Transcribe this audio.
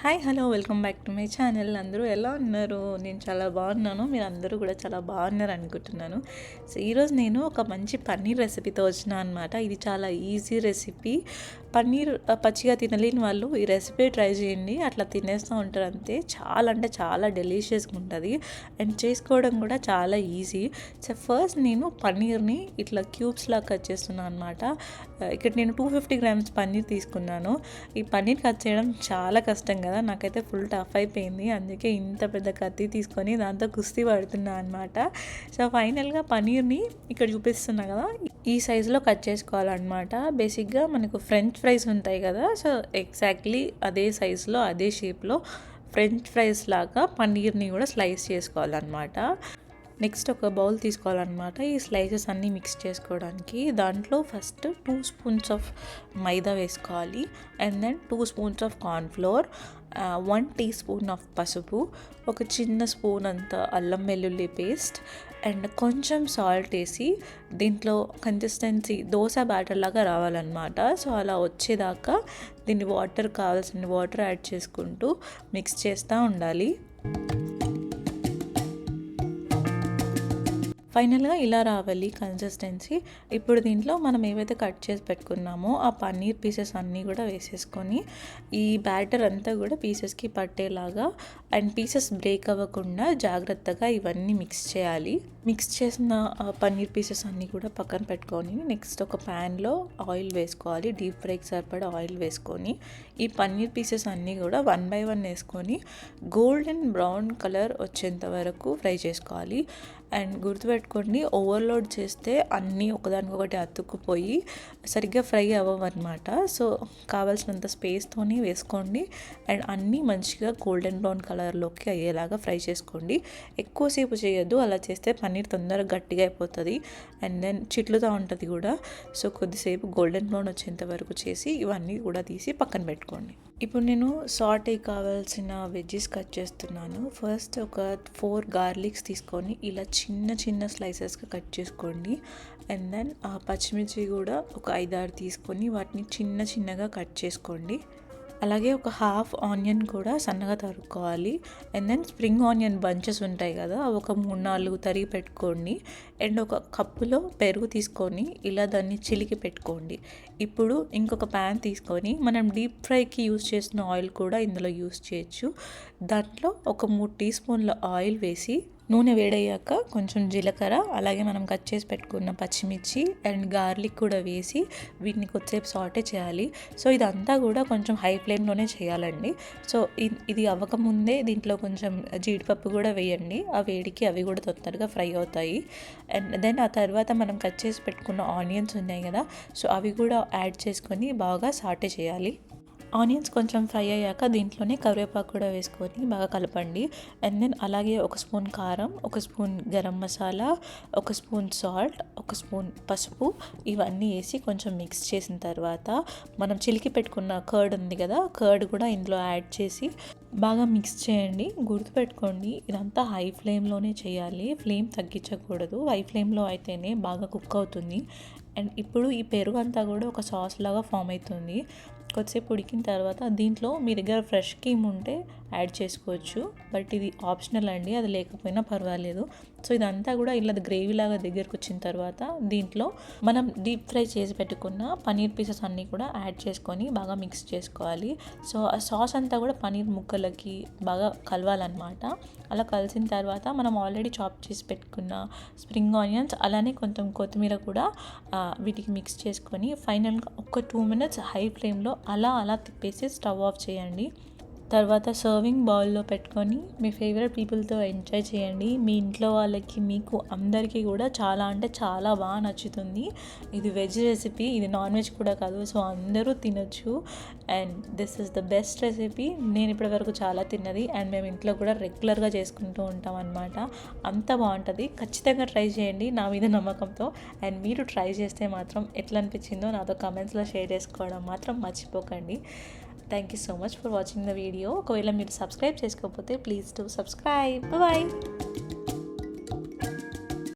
Hi hello welcome back to my channel. అందరూ ఎలా ఉన్నారు? నేను చాలా బాగున్నాను. మీరు అందరూ కూడా చాలా బాగున్నారు అనుకుంటున్నాను. సో ఈరోజు నేను ఒక మంచి పన్నీర్ రెసిపీతో వచ్చిన అనమాట. ఇది చాలా ఈజీ రెసిపీ. పన్నీర్ పచ్చిగా తినలేని వాళ్ళు ఈ రెసిపీ ట్రై చేయండి. అట్లా తినేస్తూ ఉంటారు అంతే. చాలా అంటే చాలా డెలీషియస్గా ఉంటుంది అండ్ చేసుకోవడం కూడా చాలా ఈజీ. సో ఫస్ట్ నేను పన్నీర్ని ఇట్లా క్యూబ్స్లా కట్ చేస్తున్నాను అనమాట. ఇక్కడ నేను 250 గ్రామ్స్ పన్నీర్ తీసుకున్నాను. ఈ పన్నీర్ కట్ చేయడం చాలా కష్టం కదా, నాకైతే ఫుల్ టఫ్ అయిపోయింది. అందుకే ఇంత పెద్ద కత్తి తీసుకొని దాంతో కుస్తీ పడుతున్నా అనమాట. సో ఫైనల్గా పన్నీర్ని ఇక్కడ చూపిస్తున్నా కదా, ఈ సైజులో కట్ చేసుకోవాలన్నమాట. బేసిక్గా మనకు ఫ్రెంచ్ ఫ్రైస్ ఉంటాయి కదా, సో ఎగ్జాక్ట్లీ అదే సైజులో అదే షేప్లో ఫ్రెంచ్ ఫ్రైస్ లాగా పన్నీర్ని కూడా స్లైస్ చేసుకోవాలన్నమాట. నెక్స్ట్ ఒక బౌల్ తీసుకోవాలన్నమాట. ఈ స్లైసెస్ అన్నీ మిక్స్ చేసుకోవడానికి దాంట్లో ఫస్ట్ 2 స్పూన్స్ ఆఫ్ మైదా వేసుకోవాలి and then 2 spoons of cornflour, 1 teaspoon of పసుపు, ఒక చిన్న స్పూన్ అంత అల్లం వెల్లుల్లి పేస్ట్ అండ్ కొంచెం సాల్ట్ వేసి దీంట్లో కన్సిస్టెన్సీ దోశ బ్యాటర్ లాగా రావాలన్నమాట. సో అలా వచ్చేదాకా దీన్ని కావాల్సిన వాటర్ యాడ్ చేసుకుంటూ మిక్స్ చేస్తూ ఉండాలి. ఫైనల్గా ఇలా రావాలి కన్సిస్టెన్సీ. ఇప్పుడు దీంట్లో మనం ఏవైతే కట్ చేసి పెట్టుకున్నామో ఆ పన్నీర్ పీసెస్ అన్నీ కూడా వేసేసుకొని ఈ బ్యాటర్ అంతా కూడా పీసెస్కి పట్టేలాగా అండ్ పీసెస్ బ్రేక్ అవ్వకుండా జాగ్రత్తగా ఇవన్నీ మిక్స్ చేయాలి. మిక్స్ చేసిన పన్నీర్ పీసెస్ అన్నీ కూడా పక్కన పెట్టుకొని నెక్స్ట్ ఒక ప్యాన్లో ఆయిల్ వేసుకోవాలి. డీప్ ఫ్రైకి సరిపడా ఆయిల్ వేసుకొని ఈ పన్నీర్ పీసెస్ అన్నీ కూడా 1 బై 1 వేసుకొని గోల్డెన్ బ్రౌన్ కలర్ వచ్చేంత వరకు ఫ్రై చేసుకోవాలి. అండ్ గుర్తుపెట్టుకోండి, ఓవర్లోడ్ చేస్తే అన్నీ ఒకదానికొకటి అతుక్కుపోయి సరిగ్గా ఫ్రై అవ్వవన్నమాట. సో కావాల్సినంత స్పేస్తోనే వేసుకోండి అండ్ అన్నీ మంచిగా గోల్డెన్ బ్రౌన్ కలర్లోకి అయ్యేలాగా ఫ్రై చేసుకోండి. ఎక్కువసేపు చేయొద్దు, అలా చేస్తే పన్నీర్ తొందరగా గట్టిగా అయిపోతుంది అండ్ దెన్ చిట్లుతూ ఉంటుంది కూడా. సో కొద్దిసేపు గోల్డెన్ బ్రౌన్ వచ్చేంత వరకు చేసి ఇవన్నీ కూడా తీసి పక్కన పెట్టుకోండి. ఇప్పుడు నేను సాటే కావాల్సిన వెజ్జెస్ కట్ చేస్తున్నాను. ఫస్ట్ ఒక 4 గార్లిక్స్ తీసుకొని ఇలా చిన్న చిన్న స్లైసెస్గా కట్ చేసుకోండి అండ్ దెన్ పచ్చిమిర్చి కూడా ఒక 5-6 తీసుకొని వాటిని చిన్న చిన్నగా కట్ చేసుకోండి. అలాగే ఒక హాఫ్ ఆనియన్ కూడా సన్నగా తరుక్కోవాలి and then spring onion bunches ఉంటాయి కదా, ఒక 3-4 తరిగి పెట్టుకోండి అండ్ ఒక కప్పులో పెరుగు తీసుకొని ఇలా దాన్ని చిలికి పెట్టుకోండి. ఇప్పుడు ఇంకొక ప్యాన్ తీసుకొని మనం డీప్ ఫ్రైకి యూజ్ చేసిన ఆయిల్ కూడా ఇందులో యూజ్ చేయొచ్చు. దాంట్లో ఒక 3 టీ స్పూన్ల ఆయిల్ వేసి నూనె వేడయ్యాక కొంచెం జీలకర్ర అలాగే మనం కట్ చేసి పెట్టుకున్న పచ్చిమిర్చి అండ్ గార్లిక్ కూడా వేసి వీటిని కొద్దిసేపు సాటే చేయాలి. సో ఇదంతా కూడా కొంచెం హై ఫ్లేమ్లోనే చేయాలండి. సో ఇది అవ్వకముందే దీంట్లో కొంచెం జీడిపప్పు కూడా వేయండి. ఆ వేడికి అవి కూడా తొందరగా ఫ్రై అవుతాయి. అండ్ దెన్ ఆ తర్వాత మనం కట్ చేసి పెట్టుకున్న ఆనియన్స్ ఉన్నాయి కదా, సో అవి కూడా యాడ్ చేసుకొని బాగా సాటే చేయాలి. ఆనియన్స్ కొంచెం ఫ్రై అయ్యాక దీంట్లోనే కరివేపాకు కూడా వేసుకొని బాగా కలపండి అండ్ దెన్ అలాగే ఒక స్పూన్ కారం, ఒక స్పూన్ గరం మసాలా, ఒక స్పూన్ సాల్ట్, ఒక స్పూన్ పసుపు ఇవన్నీ వేసి కొంచెం మిక్స్ చేసిన తర్వాత మనం చిలికి పెట్టుకున్న కర్డ్ ఉంది కదా, కర్డ్ కూడా ఇందులో యాడ్ చేసి బాగా మిక్స్ చేయండి. గుర్తుపెట్టుకోండి, ఇదంతా హై ఫ్లేమ్లోనే చేయాలి, ఫ్లేమ్ తగ్గించకూడదు. హై ఫ్లేమ్లో అయితేనే బాగా కుక్ అవుతుంది. అండ్ ఇప్పుడు ఈ పెరుగు అంతా కూడా ఒక సాస్ లాగా ఫామ్ అవుతుంది. కొద్దిసేపు ఉడికిన తర్వాత దీంట్లో మీ దగ్గర ఫ్రెష్ క్రీమ్ ఉంటే యాడ్ చేసుకోవచ్చు, బట్ ఇది ఆప్షనల్ అండి, అది లేకపోయినా పర్వాలేదు. సో ఇదంతా కూడా ఇలా గ్రేవీ లాగా దగ్గరకు వచ్చిన తర్వాత దీంట్లో మనం డీప్ ఫ్రై చేసి పెట్టుకున్న పన్నీర్ పీసెస్ అన్నీ కూడా యాడ్ చేసుకొని బాగా మిక్స్ చేసుకోవాలి. సో ఆ సాస్ అంతా కూడా పన్నీర్ ముక్కలకి బాగా కలవాలన్నమాట. అలా కలిసిన తర్వాత మనం ఆల్రెడీ చాప్ చేసి పెట్టుకున్న స్ప్రింగ్ ఆనియన్స్ అలానే కొంచెం కొత్తిమీర కూడా వీటికి మిక్స్ చేసుకొని ఫైనల్గా ఒక 2 మినిట్స్ హై ఫ్లేమ్లో అలా తిప్పేసి స్టవ్ ఆఫ్ చేయండి. తర్వాత సర్వింగ్ బౌల్లో పెట్టుకొని మీ ఫేవరెట్ పీపుల్తో ఎంజాయ్ చేయండి. మీ ఇంట్లో వాళ్ళకి మీకు అందరికీ కూడా చాలా అంటే చాలా బాగా నచ్చుతుంది. ఇది వెజ్ రెసిపీ, ఇది నాన్ వెజ్ కూడా కాదు, సో అందరూ తినొచ్చు and this is the best recipe. నేను ఇప్పటివరకు చాలా తిన్నది అండ్ మేము ఇంట్లో కూడా రెగ్యులర్గా చేసుకుంటూ ఉంటాం అన్నమాట. అంత బాగుంటుంది, ఖచ్చితంగా ట్రై చేయండి నా మీద నమ్మకంతో. అండ్ మీరు ట్రై చేస్తే మాత్రం ఎట్లా అనిపించిందో నాతో కమెంట్స్లో షేర్ చేసుకోవడం మాత్రం మర్చిపోకండి. Thank you so much for watching the video. ఒకవేళ మీరు సబ్స్క్రైబ్ చేసుకోకపోతే ప్లీజ్ టు సబ్స్క్రైబ్. బాయ్.